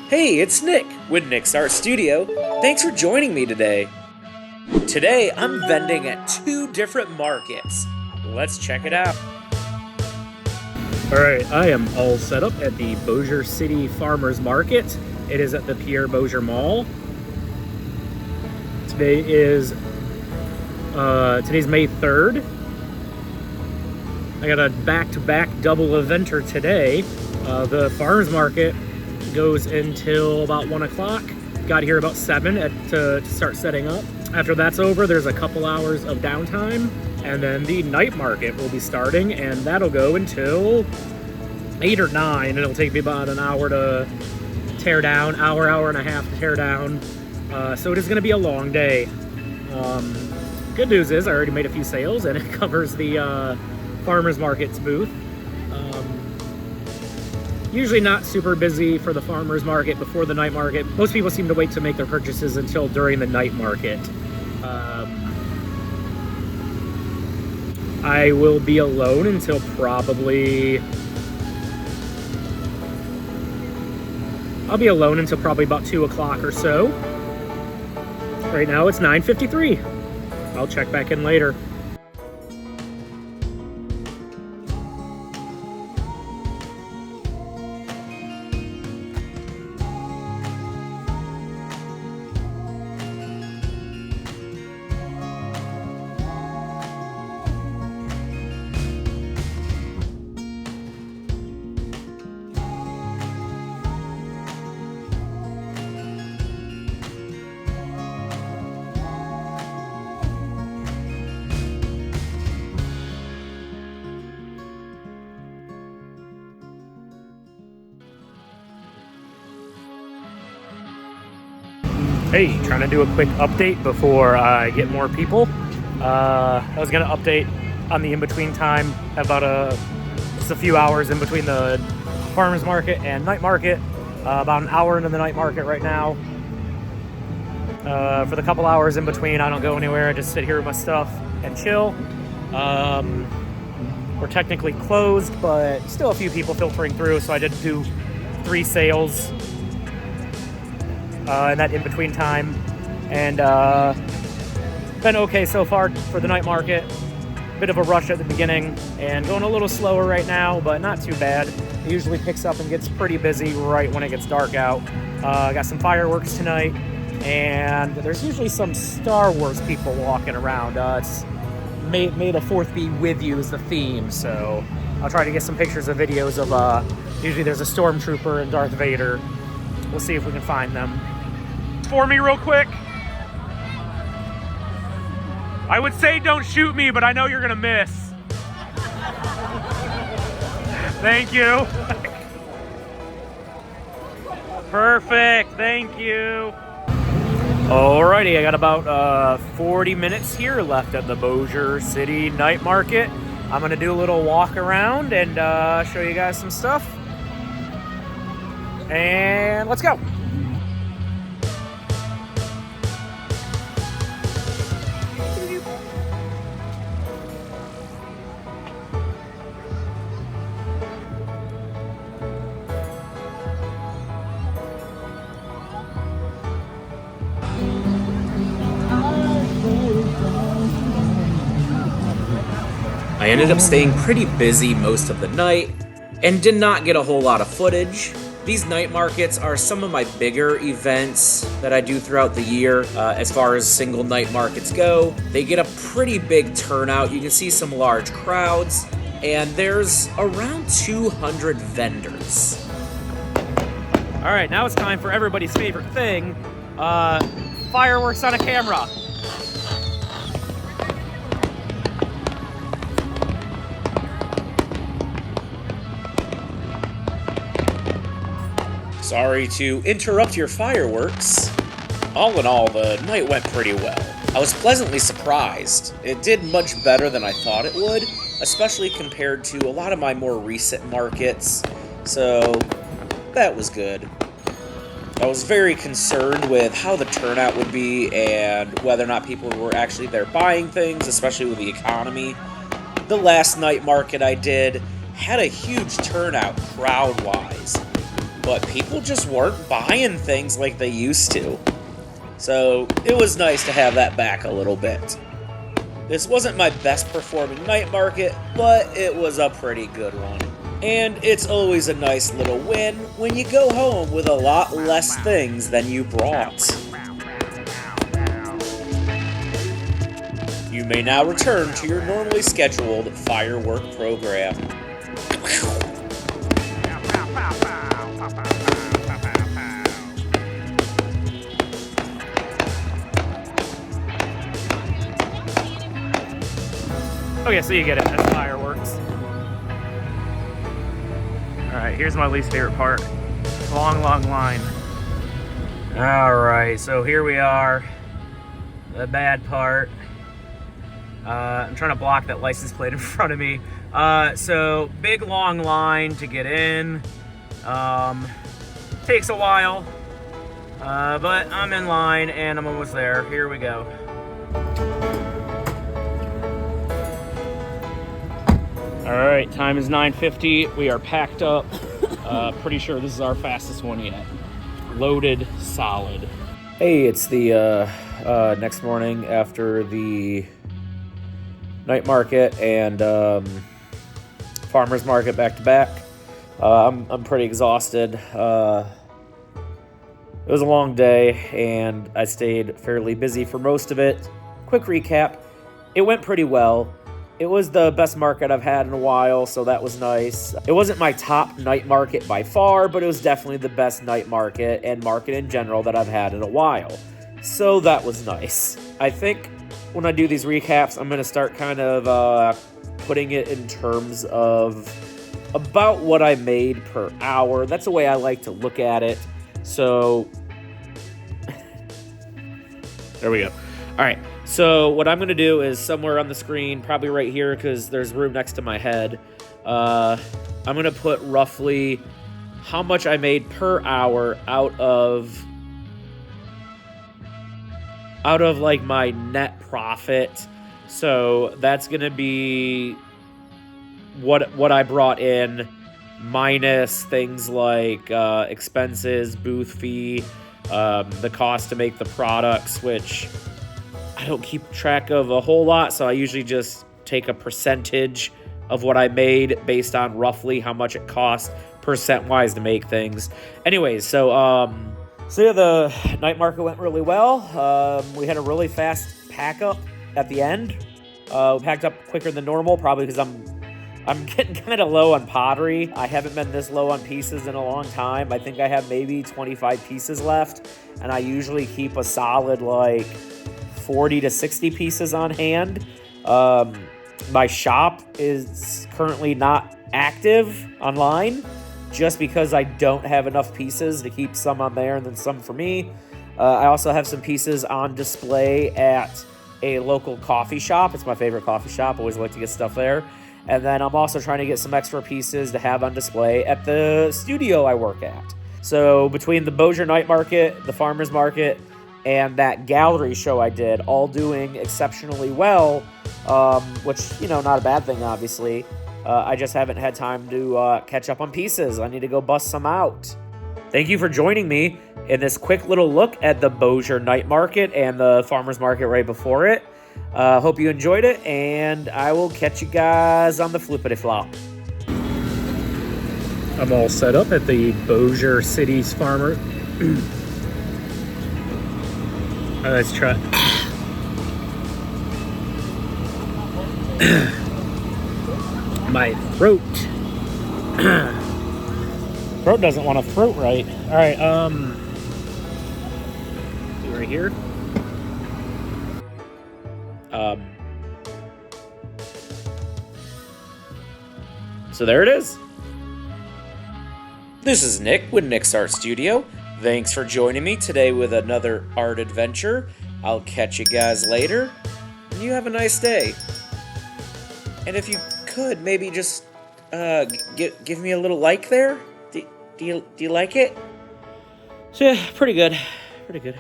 Hey, it's Nick with NIXartStudio. Thanks for joining me today. Today, I'm vending at 2 different markets. Let's check it out. Alright, I am all set up at the Bossier City Farmers Market. It is at the Pierre Bossier Mall. Today is today's May 3rd. I got a back-to-back double eventer today. The farmers market goes until about 1 o'clock. Got here about 7 to start setting up. After that's over, there's a couple hours of downtime, and then the night market will be starting, and that'll go until 8 or 9. It'll take me about an hour to tear down, hour and a half to tear down. So it is going to be a long day. Good news is I already made a few sales, and it covers the farmers market's booth. Usually not super busy for the farmers market before the night market. Most people seem to wait to make their purchases until during the night market. I will be alone until probably... I'll be alone until probably about 2 o'clock or so. Right now it's 9:53. I'll check back in later. Hey, trying to do a quick update before I get more people. I was going to update on the in-between time, about just a few hours in between the farmers market and night market. About an hour into the night market right now. For the couple hours in between, I don't go anywhere. I just sit here with my stuff and chill. We're technically closed, but still a few people filtering through, so I did do 3 sales in that in-between time, and been okay so far for the night market. Bit of a rush at the beginning and going a little slower right now, but not too bad. It usually picks up and gets pretty busy right when it gets dark out. Got some fireworks tonight, and there's usually some Star Wars people walking around. It's May the 4th be with you is the theme, so I'll try to get some pictures of videos of usually there's a stormtrooper and Darth Vader. We'll see if we can find them. For me real quick. I would say don't shoot me, but I know you're gonna miss. Thank you. Perfect, thank you. Alrighty, I got about 40 minutes here left at the Bossier City Night Market. I'm gonna do a little walk around and show you guys some stuff. And let's go. I ended up staying pretty busy most of the night and did not get a whole lot of footage. These night markets are some of my bigger events that I do throughout the year. As far as single night markets go, they get a pretty big turnout. You can see some large crowds, and there's around 200 vendors. All right, now it's time for everybody's favorite thing, fireworks on a camera. Sorry to interrupt your fireworks. All in all, the night went pretty well. I was pleasantly surprised. It did much better than I thought it would, especially compared to a lot of my more recent markets, so that was good. I was very concerned with how the turnout would be and whether or not people were actually there buying things, especially with the economy. The last night market I did had a huge turnout crowd-wise, but people just weren't buying things like they used to. So it was nice to have that back a little bit. This wasn't my best performing night market, but it was a pretty good one. And it's always a nice little win when you go home with a lot less things than you brought. You may now return to your normally scheduled firework program. Okay, so you get it. That's fireworks. Alright, here's my least favorite part. Long, long line. Alright, so here we are. The bad part. I'm trying to block that license plate in front of me. So, big long line to get in. Takes a while. But I'm in line and I'm almost there. Here we go. Alright, time is 9:50. We are packed up. Pretty sure this is our fastest one yet. Loaded, solid. Hey, it's the next morning after the night market and farmer's market back to back. I'm pretty exhausted. It was a long day and I stayed fairly busy for most of it. Quick recap, it went pretty well. It was the best market I've had in a while, so that was nice. It wasn't my top night market by far, but it was definitely the best night market and market in general that I've had in a while. So that was nice. I think when I do these recaps, I'm going to start kind of putting it in terms of about what I made per hour. That's the way I like to look at it. So there we go. All right. So what I'm going to do is somewhere on the screen, probably right here because there's room next to my head, I'm going to put roughly how much I made per hour out of like my net profit. So that's going to be what I brought in minus things like expenses, booth fee, the cost to make the products, which I don't keep track of a whole lot, so I usually just take a percentage of what I made based on roughly how much it cost percent-wise to make things. Anyways, so yeah, the night market went really well. We had a really fast pack-up at the end. We packed up quicker than normal, probably because I'm getting kind of low on pottery. I haven't been this low on pieces in a long time. I think I have maybe 25 pieces left, and I usually keep a solid, like, 40 to 60 pieces on hand. My shop is currently not active online just because I don't have enough pieces to keep some on there and then some for me. I also have some pieces on display at a local coffee shop. It's my favorite coffee shop. Always like to get stuff there. And then I'm also trying to get some extra pieces to have on display at the studio I work at. So between the Bossier Night Market, the Farmer's Market, and that gallery show I did, all doing exceptionally well, which, not a bad thing, obviously. I just haven't had time to catch up on pieces. I need to go bust some out. Thank you for joining me in this quick little look at the Bossier Night Market and the Farmer's Market right before it. Hope you enjoyed it, and I will catch you guys on the flippity-flop. I'm all set up at the Bossier City's Farmer. Let's try. My throat. Throat doesn't want to throat right. All right. Right here. So there it is. This is Nick with NIXartStudio. Thanks for joining me today with another art adventure. I'll catch you guys later, and you have a nice day. And if you could, maybe just give me a little like there. Do you like it? So yeah, pretty good. Pretty good.